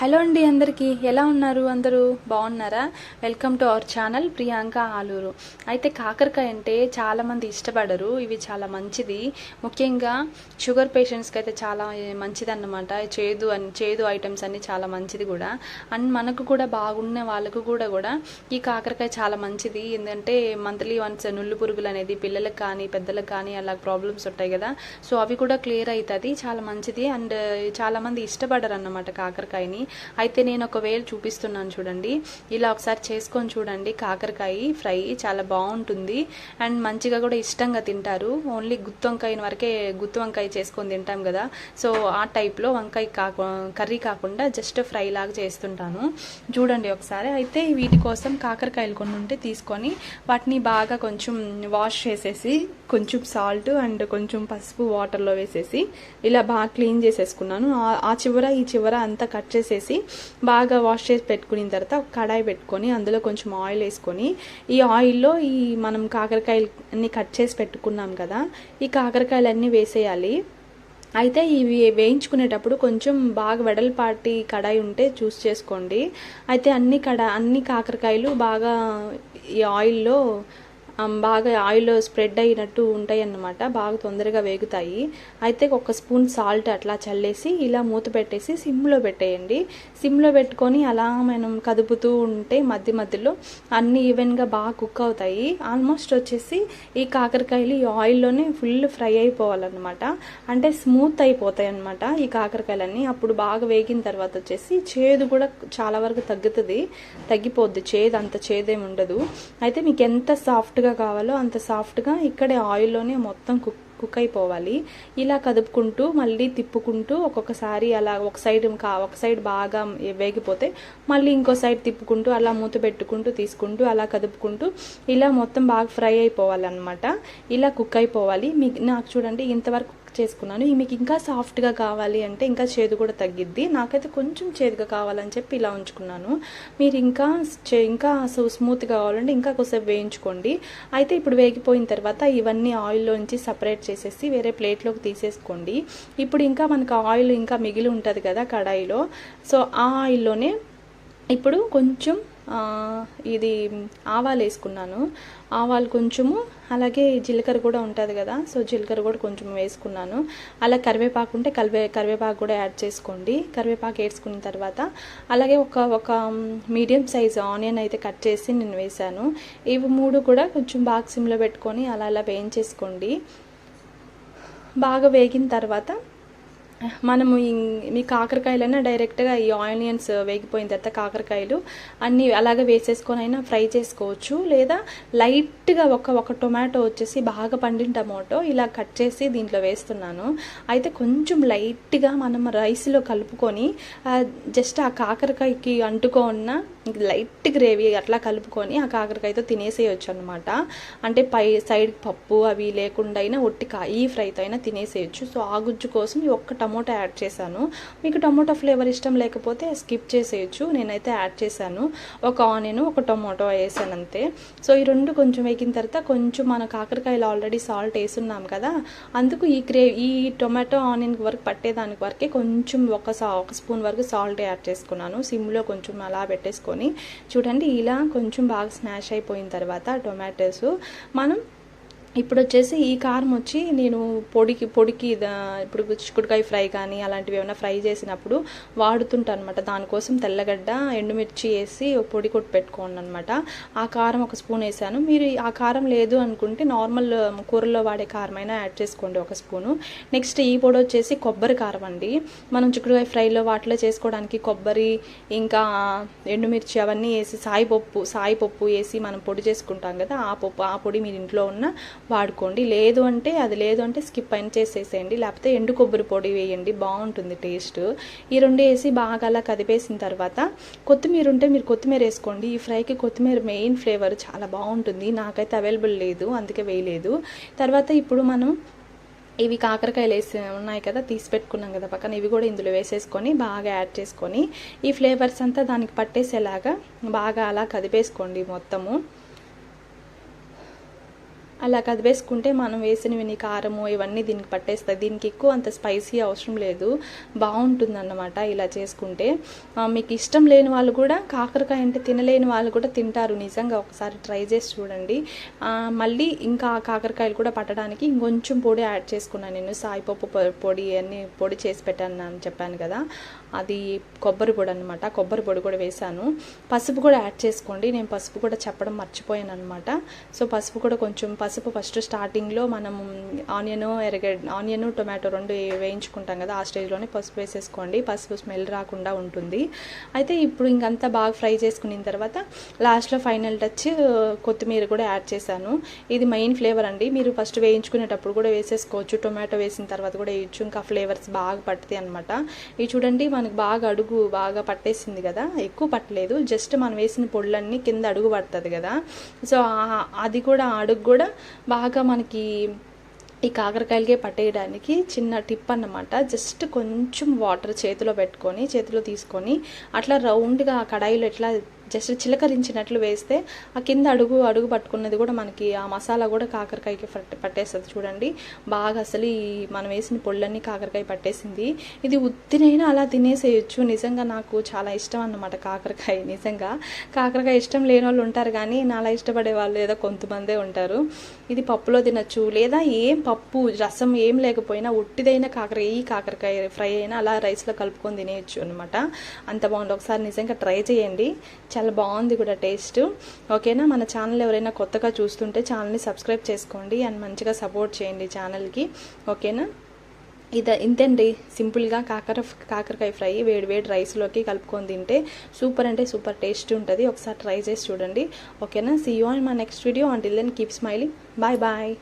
Hello అండి, అందరికీ ఎలా ఉన్నారు? అందరూ బాగున్నారా? Welcome to our channel Priyanka Aluru. అయితే కాకరకాయ అంటే చాలామంది ఇష్టపడరు. ఇవి చాలా మంచిది, ముఖ్యంగా షుగర్ పేషెంట్స్కి అయితే చాలా మంచిది అన్నమాట. చేదు ఐటమ్స్ అన్ని చాలా మంచిది కూడా. అండ్ మనకు కూడా బాగున్న వాళ్ళకు కూడా ఈ కాకరకాయ చాలా మంచిది. ఎందుకంటే మంత్లీ వన్స్ నుళ్ళు పురుగులు అనేది పిల్లలకు కానీ పెద్దలకు కానీ అలా ప్రాబ్లమ్స్ ఉంటాయి కదా, సో అవి కూడా క్లియర్ అవుతుంది. చాలా మంచిది. అండ్ చాలామంది ఇష్టపడరు అన్నమాట కాకరకాయని. అయితే నేను ఒక వేలు చూపిస్తున్నాను చూడండి. ఇలా ఒకసారి చేసుకొని చూడండి. కాకరకాయ ఫ్రై చాలా బాగుంటుంది అండ్ మంచిగా కూడా ఇష్టంగా తింటారు. ఓన్లీ గుత్తి వంకాయ చేసుకొని తింటాం కదా, సో ఆ టైప్లో కర్రీ కాకుండా జస్ట్ ఫ్రై లాగా చేస్తుంటాను చూడండి ఒకసారి. అయితే వీటి కోసం కాకరకాయలు కొన్ని ఉంటే తీసుకొని వాటిని బాగా కొంచెం వాష్ చేసేసి కొంచెం సాల్ట్ అండ్ కొంచెం పసుపు వాటర్లో వేసేసి ఇలా బాగా క్లీన్ చేసేసుకున్నాను. ఆ చివర ఈ చివర అంతా కట్ చేసేసి బాగా వాష్ చేసి పెట్టుకున్న తర్వాత ఒక కడాయి పెట్టుకొని అందులో కొంచెం ఆయిల్ వేసుకొని ఈ ఆయిల్లో ఈ మనం కాకరకాయలు అన్ని కట్ చేసి పెట్టుకున్నాం కదా, ఈ కాకరకాయలన్నీ వేసేయాలి. అయితే ఇవి వేయించుకునేటప్పుడు కొంచెం బాగా వెడల్పాటి కడాయి ఉంటే చూస్ చేసుకోండి. అయితే అన్ని కాకరకాయలు బాగా ఈ ఆయిల్లో స్ప్రెడ్ అయినట్టు ఉంటాయి అన్నమాట, బాగా తొందరగా వేగుతాయి. అయితే ఒక స్పూన్ సాల్ట్ అట్లా చల్లేసి ఇలా మూత పెట్టేసి సిమ్లో పెట్టేయండి. సిమ్లో పెట్టుకొని అలా మనం కదుపుతూ ఉంటే మధ్య మధ్యలో అన్నీ ఈవెన్గా బాగా కుక్ అవుతాయి. ఆల్మోస్ట్ వచ్చేసి ఈ కాకరకాయలు ఈ ఆయిల్లోనే ఫుల్ ఫ్రై అయిపోవాలన్నమాట, అంటే స్మూత్ అయిపోతాయి అన్నమాట ఈ కాకరకాయలన్నీ. అప్పుడు బాగా వేగిన తర్వాత వచ్చేసి చేదు కూడా చాలా వరకు తగ్గిపోద్ది. అంత చేదేమి ఉండదు. అయితే మీకు ఎంత సాఫ్ట్గా కావాలో అంత సాఫ్ట్గా ఇక్కడే ఆయిల్లోనే మొత్తం కుక్ అయిపోవాలి. ఇలా కదుపుకుంటూ మళ్ళీ తిప్పుకుంటూ ఒక్కొక్కసారి అలా ఒక సైడ్ బాగా వేగిపోతే మళ్ళీ ఇంకో సైడ్ తిప్పుకుంటూ అలా మూత పెట్టుకుంటూ తీసుకుంటూ అలా కదుపుకుంటూ ఇలా మొత్తం బాగా ఫ్రై అయిపోవాలన్నమాట. ఇలా కుక్ అయిపోవాలి. నాకు చూడండి ఇంతవరకు చేసుకున్నాను. మీకు ఇంకా సాఫ్ట్గా కావాలి అంటే ఇంకా చేదు కూడా తగ్గిద్ది. నాకైతే కొంచెం చేదుగా కావాలని చెప్పి ఇలా ఉంచుకున్నాను. మీరు ఇంకా స్మూత్గా కావాలంటే ఇంకా కొంచెం వేయించుకోండి. అయితే ఇప్పుడు వేగిపోయిన తర్వాత ఇవన్నీ ఆయిల్లోంచి సపరేట్ చేసేసి వేరే ప్లేట్లోకి తీసేసుకోండి. ఇప్పుడు ఇంకా మనకు ఆయిల్ ఇంకా మిగిలి ఉంటుంది కదా కడాయిలో, సో ఆ ఆయిల్లోనే ఇప్పుడు కొంచెం ఇది ఆవాలు వేసుకున్నాను. ఆవాలు కొంచెము, అలాగే జీలకర్ర కూడా ఉంటుంది కదా, సో జీలకర్ర కూడా కొంచెం వేసుకున్నాను. అలా కరివేపాకు ఉంటే కరివేపాకు కూడా యాడ్ చేసుకోండి. కరివేపాకు వేసుకున్న తర్వాత అలాగే ఒక మీడియం సైజ్ ఆనియన్ అయితే కట్ చేసి నేను వేసాను. ఇవి మూడు కూడా కొంచెం బాగా సిమ్లో పెట్టుకొని అలా వేయించేసుకోండి. బాగా వేగిన తర్వాత మనము మీ కాకరకాయలైనా డైరెక్ట్గా ఈ ఆనియన్స్ వేగిపోయిన తర్వాత కాకరకాయలు అన్నీ అలాగే వేసేసుకొని అయినా ఫ్రై చేసుకోవచ్చు, లేదా లైట్గా ఒక టొమాటో వచ్చేసి బాగా పండిన టమాటో ఇలా కట్ చేసి దీంట్లో వేస్తున్నాను. అయితే కొంచెం లైట్గా మనం రైస్లో కలుపుకొని జస్ట్ ఆ కాకరకాయకి అంటుకున్న లైట్ గ్రేవీ అట్లా కలుపుకొని ఆ కాకరకాయతో తినేసేయచ్చు అనమాట. అంటే పై సైడ్ పప్పు అవి లేకుండా అయినా ఒట్టి ఈ ఫ్రైతో అయినా తినేసేయచ్చు. సో ఆ గుజ్జు కోసం ఒక్క టమోటా యాడ్ చేశాను. మీకు టమోటా ఫ్లేవర్ ఇష్టం లేకపోతే స్కిప్ చేసేయచ్చు. నేనైతే యాడ్ చేశాను. ఒక ఆనియన్ ఒక టమోటో వేసాను అంతే. సో ఈ రెండు కొంచెం వేగిన తర్వాత కొంచెం మన కాకరకాయలు ఆల్రెడీ సాల్ట్ వేసున్నాం కదా, అందుకు ఈ టొమాటో ఆనియన్ వరకు పట్టేదానికి వరకే కొంచెం ఒక స్పూన్ వరకు సాల్ట్ యాడ్ చేసుకున్నాను. సిమ్లో కొంచెం అలా పెట్టేసుకొని చూడండి. ఇలా కొంచెం బాగా స్మాష్ అయిపోయిన తర్వాత టొమాటోస్ మనం ఇప్పుడు వచ్చేసి ఈ కారం వచ్చి నేను పొడికి ఇప్పుడు చిక్కుడుకాయ ఫ్రై కానీ అలాంటివి ఏమైనా ఫ్రై చేసినప్పుడు వాడుతుంటాను అనమాట. దానికోసం తెల్లగడ్డ ఎండుమిర్చి వేసి పొడి కొట్టి పెట్టుకోండి అనమాట. ఆ కారం ఒక స్పూన్ వేసాను. మీరు ఆ కారం లేదు అనుకుంటే నార్మల్ కూరలో వాడే కారం అయినా యాడ్ చేసుకోండి ఒక స్పూను. నెక్స్ట్ ఈ పొడి వచ్చేసి కొబ్బరి కారం అండి. మనం చిక్కుడుకాయ ఫ్రైలో వాటిలో చేసుకోవడానికి కొబ్బరి ఇంకా ఎండుమిర్చి అవన్నీ వేసి సాయిపప్పు వేసి మనం పొడి చేసుకుంటాం కదా, ఆ పొడి మీరు ఇంట్లో ఉన్న వాడుకోండి. లేదు అంటే స్కిప్ అయిన చేసేసేయండి. లేకపోతే ఎండు కొబ్బరి పొడి వేయండి, బాగుంటుంది టేస్ట్. ఈ రెండు వేసి బాగా అలా కదిపేసిన తర్వాత కొత్తిమీర ఉంటే మీరు కొత్తిమీర వేసుకోండి. ఈ ఫ్రైకి కొత్తిమీర మెయిన్ ఫ్లేవర్ చాలా బాగుంటుంది. నాకైతే అవైలబుల్ లేదు, అందుకే వేయలేదు. తర్వాత ఇప్పుడు మనం ఇవి కాకరకాయలు ఉన్నాయి కదా, తీసి పెట్టుకున్నాం కదా పక్కన, ఇవి కూడా ఇందులో వేసేసుకొని బాగా యాడ్ చేసుకొని ఈ ఫ్లేవర్స్ అంతా దానికి పట్టేసేలాగా బాగా అలా కదిపేసుకోండి మొత్తము. అలా కదిపేసుకుంటే మనం వేసినవి కారము ఇవన్నీ దీనికి పట్టేస్తాయి. దీనికి ఎక్కువ అంత స్పైసీ అవసరం లేదు, బాగుంటుందన్నమాట ఇలా చేసుకుంటే. మీకు ఇష్టం లేని వాళ్ళు కూడా, కాకరకాయ అంటే తినలేని వాళ్ళు కూడా తింటారు నిజంగా. ఒకసారి ట్రై చేసి చూడండి. మళ్ళీ ఇంకా కాకరకాయలు కూడా పట్టడానికి ఇంకొంచెం పొడి యాడ్ చేసుకున్నాను నేను. సాయిపప్పు పొడి అన్నీ పొడి చేసి పెట్టాను అని చెప్పాను కదా, అది కొబ్బరి పొడి అనమాట. కొబ్బరి పొడి కూడా వేసాను. పసుపు కూడా యాడ్ చేసుకోండి. నేను పసుపు కూడా చెప్పడం మర్చిపోయాను అనమాట. సో పసుపు కూడా కొంచెం, పసుపు ఫస్ట్ స్టార్టింగ్లో మనం ఆనియన్ టొమాటో రెండు వేయించుకుంటాం కదా, ఆ స్టేజ్లోనే పసుపు వేసేసుకోండి. పసుపు స్మెల్ రాకుండా ఉంటుంది. అయితే ఇప్పుడు ఇంకంతా బాగా ఫ్రై చేసుకున్న తర్వాత లాస్ట్లో ఫైనల్ టచ్ కొత్తిమీర కూడా యాడ్ చేశాను. ఇది మెయిన్ ఫ్లేవర్ అండి. మీరు ఫస్ట్ వేయించుకునేటప్పుడు కూడా వేసేసుకోవచ్చు, టొమాటో వేసిన తర్వాత కూడా వేయచ్చు, ఇంకా ఫ్లేవర్స్ బాగా పడతాయి అనమాట. ఇది చూడండి, మనకు బాగా అడుగు బాగా పట్టేసింది కదా, ఎక్కువ పట్టలేదు, జస్ట్ మనం వేసిన పొడులన్నీ కింద అడుగు పడుతుంది కదా. సో అది కూడా అడుగు కూడా బాగా మనకి ఈ కాకరకాయలకే పట్టేయడానికి చిన్న టిప్ అన్నమాట. జస్ట్ కొంచెం వాటర్ చేతిలో తీసుకొని అట్లా రౌండ్గా ఆ కడాయిలో ఇట్లా జస్ట్ చిలకరించినట్లు వేస్తే ఆ కింద అడుగు పట్టుకున్నది కూడా మనకి ఆ మసాలా కూడా కాకరకాయకి పట్టేస్తుంది. చూడండి బాగా అసలు ఈ మనం వేసిన పొళ్ళన్నీ కాకరకాయ పట్టేసింది. ఇది ఉత్తినైనా అలా తినేసేయచ్చు. నిజంగా నాకు చాలా ఇష్టం అన్నమాట కాకరకాయ. నిజంగా కాకరకాయ ఇష్టం లేని వాళ్ళు ఉంటారు, కానీ నాలా ఇష్టపడే వాళ్ళు ఏదో కొంతమందే ఉంటారు. ఇది పప్పులో తినచ్చు, లేదా ఏం పప్పు రసం ఏం లేకపోయినా ఉట్టిదైన కాకరకాయ ఫ్రై అయినా అలా రైస్లో కలుపుకొని తినేయచ్చు అనమాట. అంత బాగుంది. ఒకసారి నిజంగా ట్రై చేయండి, చాలా బాగుంది కూడా టేస్ట్. ఓకేనా, మన ఛానల్ ఎవరైనా కొత్తగా చూస్తుంటే ఛానల్ని సబ్స్క్రైబ్ చేసుకోండి అండ్ మంచిగా సపోర్ట్ చేయండి ఛానల్కి. ఓకేనా, ఇంతండి సింపుల్గా కాకరకాయ ఫ్రై వేడి రైస్లోకి కలుపుకొని తింటే సూపర్ అంటే సూపర్ టేస్ట్ ఉంటుంది. ఒకసారి ట్రై చేసి చూడండి. ఓకేనా, see you on my next video. Until then keep smiling. Bye bye.